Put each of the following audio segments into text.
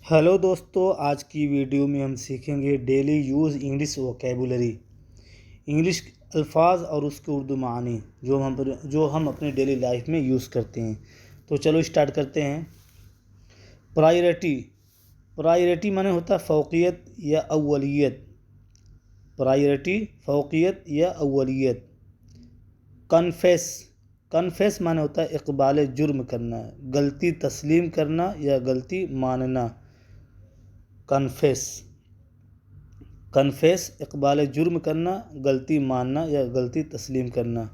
Hello दोस्तों, आज की वीडियो में हम सीखेंगे daily use English vocabulary. English अल्फाज और उसके उर्दू मानी जो हम अपनी डेली लाइफ में यूज़ करते हैं। तो चलो स्टार्ट करते हैं। प्रायोरिटी। प्रायोरिटी माने होता है फ़ौक़ियत या अव्वलियत। प्रायोरिटी फ़ौक़ियत या अव्वलियत। कन्फेस। कन्फेस माने होता है इक़बाल जुर्म करना, गलती तस्लीम करना या गलती मानना। कन्फेस। कन्फेस इक़बाल जुर्म करना, गलती मानना या गलती तस्लीम करना।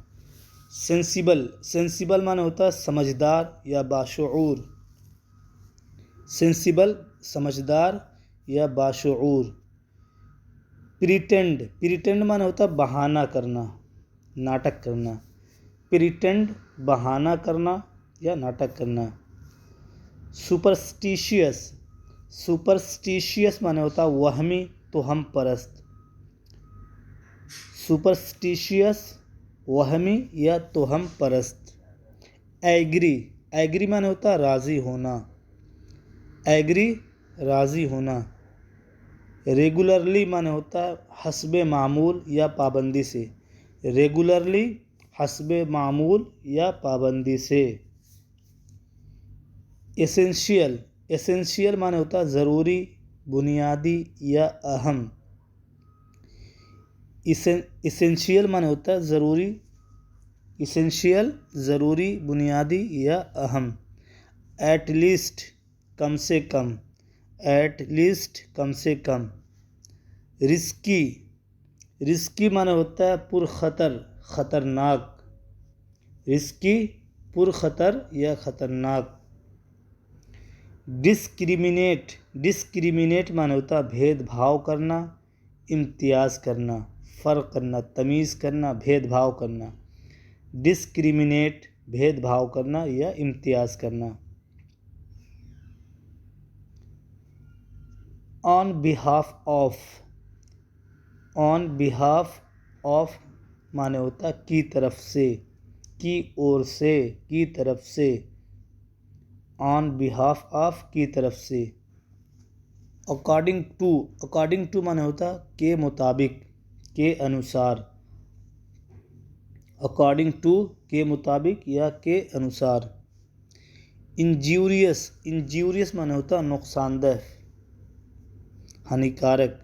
सेंसिबल। सेंसिबल माने होता है समझदार या बाशऊर। सेंसिबल समझदार या बाशऊर। प्रिटेंड। प्रिटेंड माने होता है बहाना करना, नाटक करना। प्रिटेंड बहाना करना या नाटक करना। सुपरस्टिशियस। सुपरस्टिशियस माने होता है वहमी तोहम परस्त। सुपरस्टिशियस वहमी या तोहम परस्त। एग्री। एग्री माने होता है राज़ी होना। एग्री राज़ी होना। रेगुलरली माने होता है हस्बे मामूल या पाबंदी से। रेगुलरली हस्बे मामूल या पाबंदी से। एसेंशियल। एसेंशियल माने होता है ज़रूरी, बुनियादी या अहम। इसेंशियल माने होता है ज़रूरी। इसेंशियल ज़रूरी, बुनियादी या अहम। एट लीस्ट कम से कम। एट लीस्ट कम से कम। रिस्की। रिस्की माने होता है पुरखतर, ख़तरनाक। रिस्की पुरखतर या ख़तरनाक। डिस्क्रिमिनेट। डिस्क्रिमिनेट माने होता है भेदभाव करना, इम्तियाज़ करना, फ़र्क करना, तमीज़ करना, भेदभाव करना। डिस्क्रिमिनेट भेदभाव करना या इम्तियाज़ करना। On behalf of. On behalf of माने होता है की तरफ से, की ओर से, की तरफ से। ऑन बिहाफ ऑफ की तरफ से। According to. अकॉर्डिंग टू माने होता है के मुताबिक, के अनुसार। अकॉर्डिंग टू के मुताबिक या के अनुसार। इंज्यूरियस। इंज्यूरियस माने होता है नुकसानदेह, हानिकारक।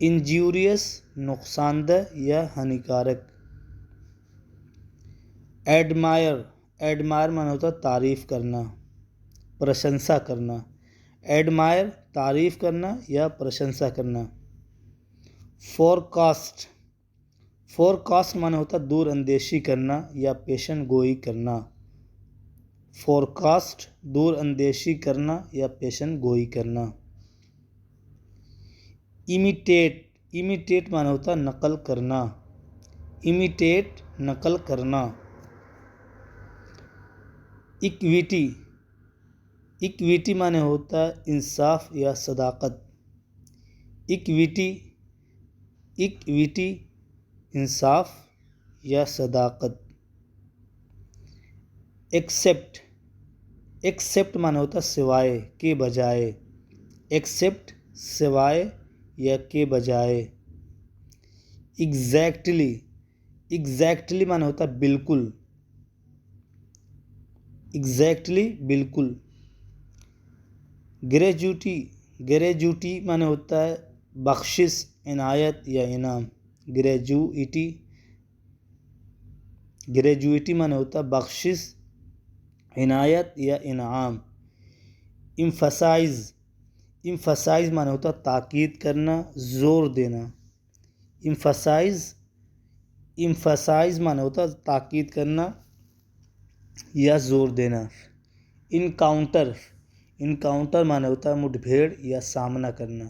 इंज्यूरियस नुकसानदेह या हानिकारक। एडमायर। एडमायर माने होता है तारीफ़ करना, प्रशंसा करना। एडमायर तारीफ़ करना या प्रशंसा करना। फोरकास्ट। फोरकास्ट माने होता है दूर अंदेशी करना या पेशन गोई करना। फोरकास्ट दूर अंदेशी करना या पेशन गोई करना। इमिटेट। इमिटेट माने होता है नकल करना। इमिटेट नकल करना। इक्विटी। इक्विटी माने होता है इंसाफ या सदाकत। इक्विटी। इक्विटी इंसाफ या सदाकत। एक्सेप्ट। एक्सेप्ट माने होता है सिवाय, के बजाय। एक्सेप्ट सिवाय या के बजाय। एग्जैक्टली। एग्जैक्टली माने होता है बिल्कुल। एग्जैक्टली बिल्कुल। ग्रेजुटी। ग्रेजुटी माने होता है बख्शिश, इनायत या इनाम। ग्रेजुइटी। ग्रेजुइटी माने होता है बख्शिश, इनायत या इनाम। इम्फसाइज। इम्फसाइज माने होता है ताकीद करना, ज़ोर देना। इम्फसाइज। इम्फसाइज माने होता है ताकीद करना या ज़ोर देना। इनकाउंटर। इनकाउंटर माने होता है मुठभेड़ या सामना करना।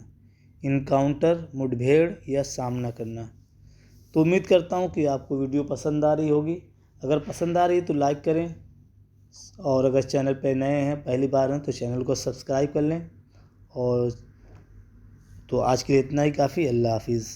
इनकाउंटर मुठभेड़ या सामना करना। तो उम्मीद करता हूँ कि आपको वीडियो पसंद आ रही होगी। अगर पसंद आ रही है तो लाइक करें, और अगर चैनल पर नए हैं, पहली बार हैं, तो चैनल को सब्सक्राइब कर लें। और तो आज के लिए इतना ही काफ़ी। अल्लाह हाफिज़।